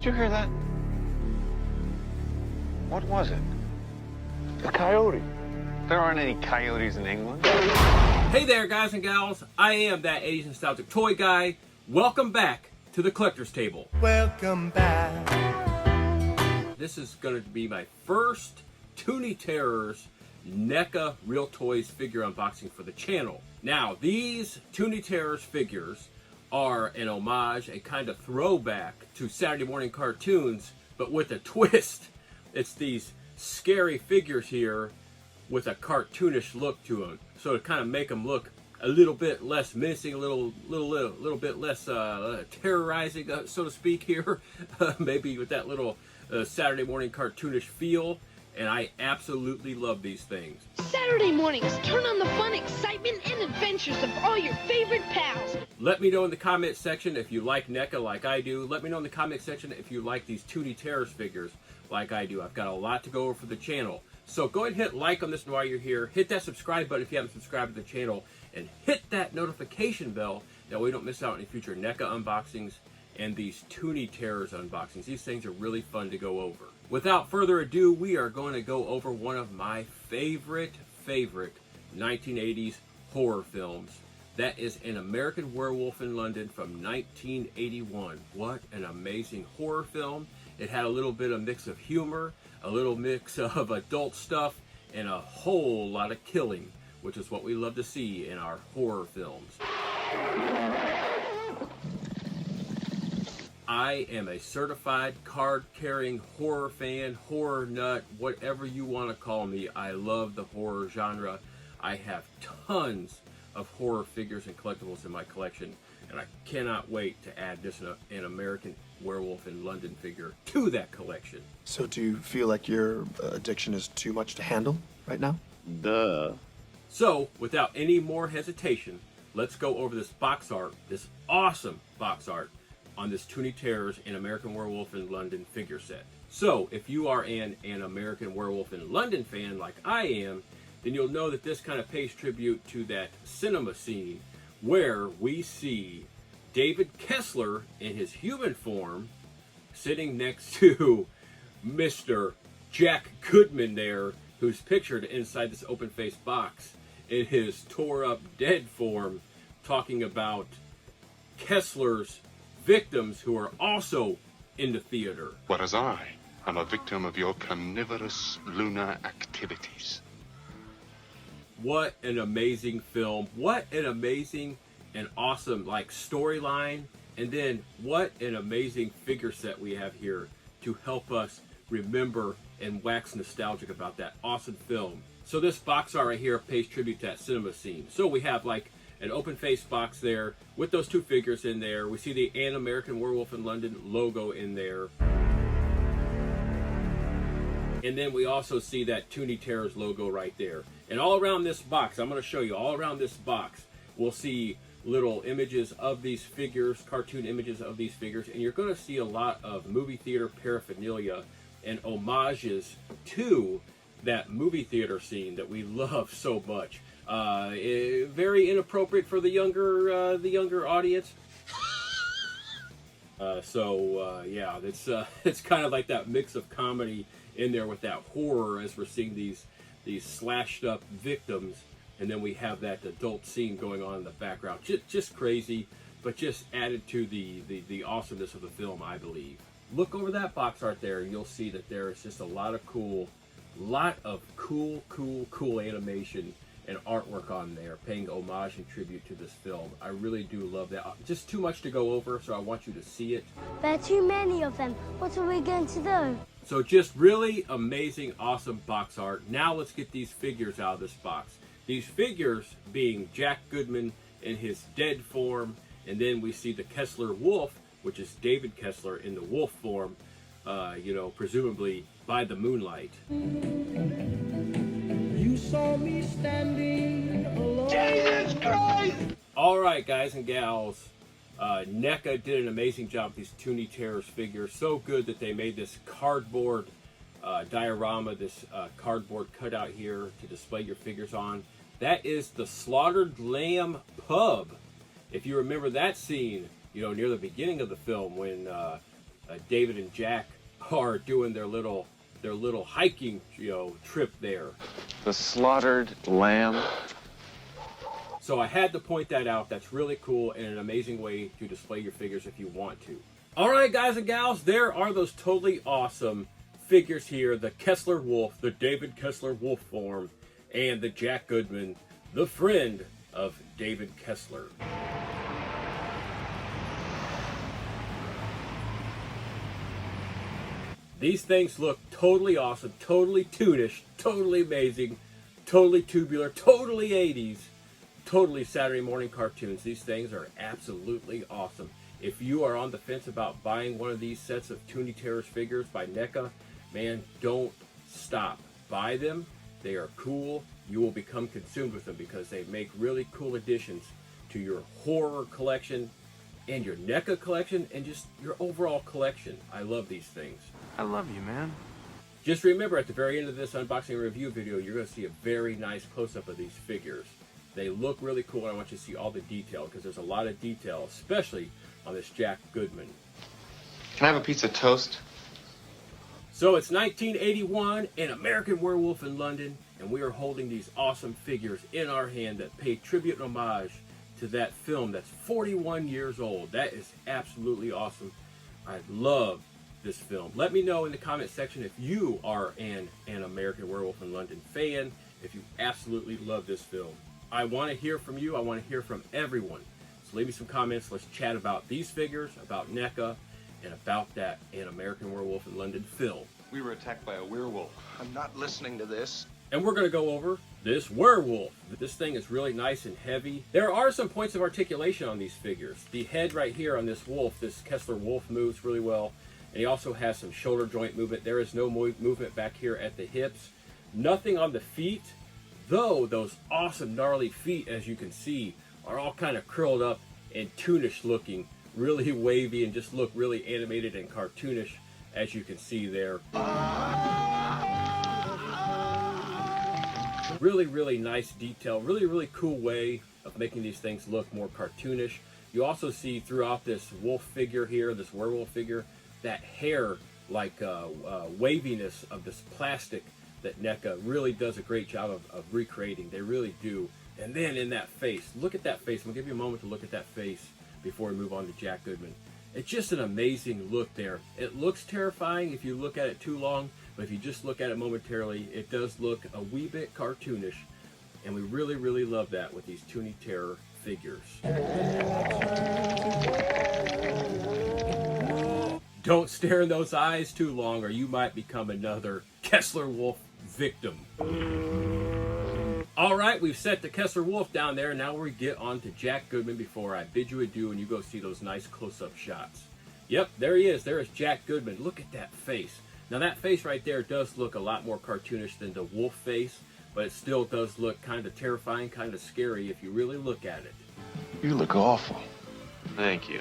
Did you hear that? What was it? A coyote. There aren't any coyotes in England. Hey there, guys and gals. I am that 80s nostalgic toy guy. Welcome back to the collector's table. Welcome back. This is going to be my first Toony Terrors NECA Real Toys figure unboxing for the channel. Now, these Toony Terrors figures are an homage, a kind of throwback to Saturday morning cartoons, but with a twist. It's these scary figures here with a cartoonish look to them. So to kind of make them look a little bit less menacing, a little bit less terrorizing, so to speak here. Maybe with that little Saturday morning cartoonish feel. And I absolutely love these things. Saturday mornings, turn on the fun, excitement, and adventures of all your favorite pals. Let me know in the comment section if you like NECA like I do. Let me know in the comment section if you like these Toony Terrors figures like I do. I've got a lot to go over for the channel. So go ahead and hit like on this while you're here. Hit that subscribe button if you haven't subscribed to the channel. And hit that notification bell that way you don't miss out on any future NECA unboxings and these Toony Terrors unboxings. These things are really fun to go over. Without further ado, we are going to go over one of my favorite 1980s horror films. That is An American Werewolf in London from 1981. What an amazing horror film. It had a little bit of mix of humor, a little mix of adult stuff, and a whole lot of killing, which is what we love to see in our horror films. I am a certified card-carrying horror fan, horror nut, whatever you want to call me. I love the horror genre. I have tons of horror figures and collectibles in my collection, and I cannot wait to add this An American Werewolf in London figure to that collection. So do you feel like your addiction is too much to handle right now? Duh. So, without any more hesitation, let's go over this box art, this awesome box art, on this Toony Terrors An American Werewolf in London figure set. So, if you are an American Werewolf in London fan like I am, then you'll know that this kind of pays tribute to that cinema scene where we see David Kessler in his human form sitting next to Mr. Jack Goodman there, who's pictured inside this open-faced box in his tore-up dead form, talking about Kessler's victims who are also in the theater. Whereas I am a victim of your carnivorous lunar activities. What an amazing film. What an amazing and awesome storyline. And then what an amazing figure set we have here to help us remember and wax nostalgic about that awesome film. So this box art right here pays tribute to that cinema scene. So we have an open-faced box there with those two figures in there. We see the An American Werewolf in London logo in there. And then we also see that Toony Terrors logo right there. And all around this box, I'm going to show you, all around this box, we'll see little images of these figures, cartoon images of these figures, and you're going to see a lot of movie theater paraphernalia and homages to that movie theater scene that we love so much. Very inappropriate for the younger audience. Yeah, it's kind of like that mix of comedy in there with that horror as we're seeing these slashed up victims, and then we have that adult scene going on in the background. Just crazy, but just added to the awesomeness of the film, I believe. Look over that box art there, and you'll see that there is just a lot of cool animation and artwork on there, paying homage and tribute to this film. I really do love that. Just too much to go over, so I want you to see it. There are too many of them. What are we going to do? So just really amazing, awesome box art. Now let's get these figures out of this box. These figures being Jack Goodman in his dead form, and then we see the Kessler wolf, which is David Kessler in the wolf form, presumably by the moonlight. You saw me standing alone. Jesus Christ! Alright, guys and gals, NECA did an amazing job with these Toony Terrors figures. So good that they made this cardboard diorama, this cardboard cutout here to display your figures on. That is the Slaughtered Lamb pub. If you remember that scene, near the beginning of the film when David and Jack are doing their little hiking, trip there. The slaughtered lamb. So I had to point that out. That's really cool and an amazing way to display your figures if you want to. All right, guys and gals, there are those totally awesome figures here. The Kessler Wolf, the David Kessler Wolf form, and the Jack Goodman, the friend of David Kessler. These things look totally awesome, totally toonish, totally amazing, totally tubular, totally 80s, totally Saturday morning cartoons. These things are absolutely awesome. If you are on the fence about buying one of these sets of Toony Terrors figures by NECA, man, don't stop. Buy them. They are cool. You will become consumed with them because they make really cool additions to your horror collection and your NECA collection and just your overall collection. I love these things. I love you, man. Just remember, at the very end of this unboxing and review video, you're going to see a very nice close-up of these figures. They look really cool, and I want you to see all the detail, because there's a lot of detail, especially on this Jack Goodman. Can I have a piece of toast? So it's 1981, an American Werewolf in London, and we are holding these awesome figures in our hand that pay tribute and homage to that film that's 41 years old. That is absolutely awesome. I love this film. Let me know in the comment section if you are an American Werewolf in London fan, if you absolutely love this film. I want to hear from you. I want to hear from everyone. So leave me some comments. Let's chat about these figures, about NECA, and about that An American Werewolf in London film. We were attacked by a werewolf. I'm not listening to this. And we're going to go over this werewolf. This thing is really nice and heavy. There are some points of articulation on these figures. The head right here on this wolf, this Kessler wolf, moves really well. And he also has some shoulder joint movement. There is no movement back here at the hips. Nothing on the feet, though those awesome gnarly feet, as you can see, are all kind of curled up and toonish looking. Really wavy and just look really animated and cartoonish, as you can see there. Really, really nice detail. Really, really cool way of making these things look more cartoonish. You also see throughout this wolf figure here, this werewolf figure, that hair, like waviness of this plastic that NECA really does a great job of recreating. They really do. And then in that face, look at that face. I'm going to give you a moment to look at that face before we move on to Jack Goodman. It's just an amazing look there. It looks terrifying if you look at it too long, but if you just look at it momentarily, it does look a wee bit cartoonish. And we really, really love that with these Toony Terror figures. Don't stare in those eyes too long, or you might become another Kessler Wolf victim. All right, we've set the Kessler Wolf down there. Now we get on to Jack Goodman before I bid you adieu and you go see those nice close-up shots. Yep, there he is. There is Jack Goodman. Look at that face. Now that face right there does look a lot more cartoonish than the wolf face, but it still does look kind of terrifying, kind of scary if you really look at it. You look awful. Thank you.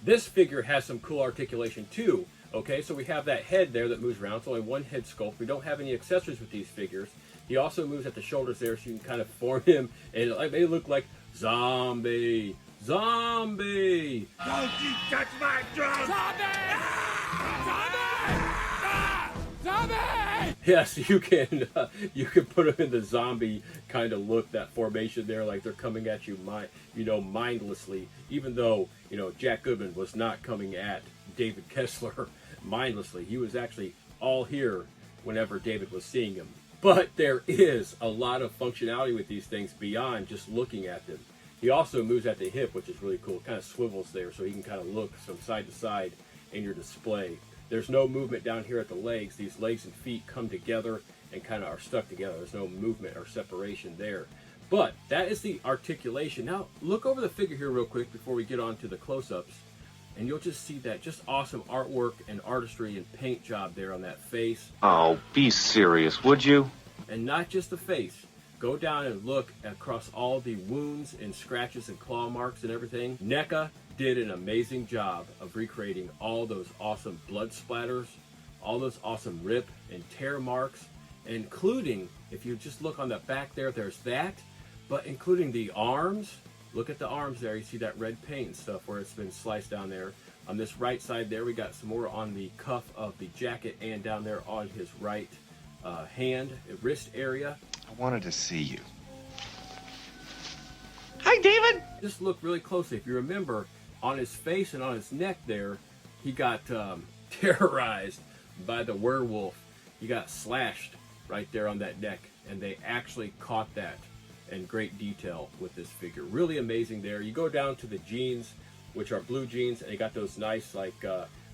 This figure has some cool articulation too. Okay, so we have that head there that moves around. It's only one head sculpt. We don't have any accessories with these figures. He also moves at the shoulders there, so you can kind of form him, and they look like zombie. Zombie! Don't you touch my drum! Zombie! Zombie! Zombie! Yes, you can put them in the zombie kind of look, that formation there, like they're coming at you, mindlessly. Even though, Jack Goodman was not coming at David Kessler mindlessly. He was actually all here whenever David was seeing him. But there is a lot of functionality with these things beyond just looking at them. He also moves at the hip, which is really cool. It kind of swivels there so he can kind of look from side to side in your display. There's no movement down here at the legs. These legs and feet come together and kind of are stuck together. There's no movement or separation there. But that is the articulation. Now, look over the figure here real quick before we get on to the close-ups. And you'll just see that just awesome artwork and artistry and paint job there on that face. Oh, be serious, would you? And not just the face. Go down and look across all the wounds and scratches and claw marks and everything. NECA did an amazing job of recreating all those awesome blood splatters, all those awesome rip and tear marks, including, if you just look on the back there, there's that, but including the arms. Look at the arms there. You see that red paint and stuff where it's been sliced down there. On this right side there, we got some more on the cuff of the jacket and down there on his right hand, wrist area. I wanted to see you. Hi, David. Just look really closely. If you remember, on his face and on his neck there, he got terrorized by the werewolf. He got slashed right there on that neck, and they actually caught that in great detail with this figure. Really amazing there. You go down to the jeans, which are blue jeans, and they got those nice like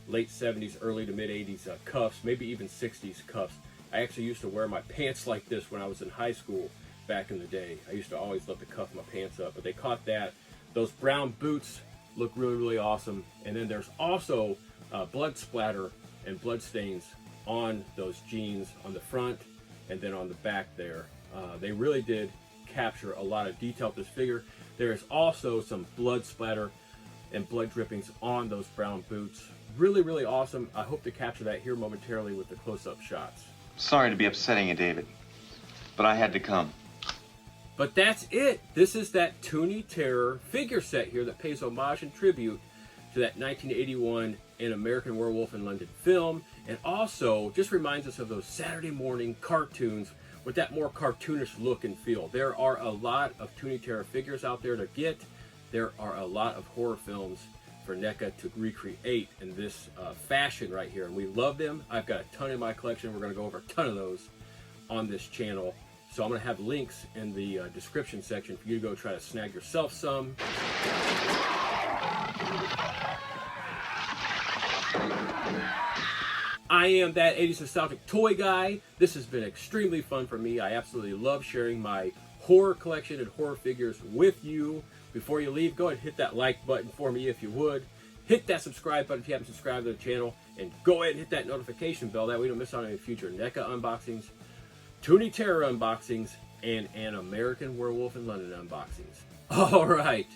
late 70s, early to mid 80s cuffs, maybe even 60s cuffs. I actually used to wear my pants like this when I was in high school back in the day. I used to always love to cuff my pants up, but they caught that. Those brown boots look really, really awesome. And then there's also blood splatter and blood stains on those jeans on the front and then on the back there. They really did capture a lot of detail with this figure. There is also some blood splatter and blood drippings on those brown boots. Really, really awesome. I hope to capture that here momentarily with the close-up shots. Sorry to be upsetting you, David, but I had to come. But that's it. This is that Toony Terror figure set here that pays homage and tribute to that 1981 An American Werewolf in London film, and also just reminds us of those Saturday morning cartoons with that more cartoonish look and feel. There are a lot of Toony Terror figures out there to get. There are a lot of horror films for NECA to recreate in this fashion right here, and we love them. I've got a ton in my collection. We're going to go over a ton of those on this channel. So I'm going to have links in the description section for you to go try to snag yourself some. I am that 80s nostalgic toy guy. This has been extremely fun for me. I absolutely love sharing my horror collection and horror figures with you. Before you leave, go ahead and hit that like button for me if you would. Hit that subscribe button if you haven't subscribed to the channel. And go ahead and hit that notification bell. That way you don't miss out on any future NECA unboxings, Toony Terror unboxings, and An American Werewolf in London unboxings. All right,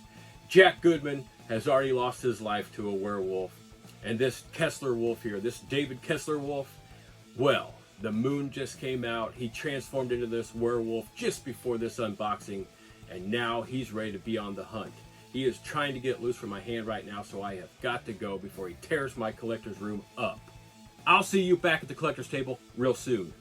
Jack Goodman has already lost his life to a werewolf. And this Kessler wolf here, this David Kessler wolf, well, the moon just came out. He transformed into this werewolf just before this unboxing, and now he's ready to be on the hunt. He is trying to get loose from my hand right now, so I have got to go before he tears my collector's room up. I'll see you back at the collector's table real soon.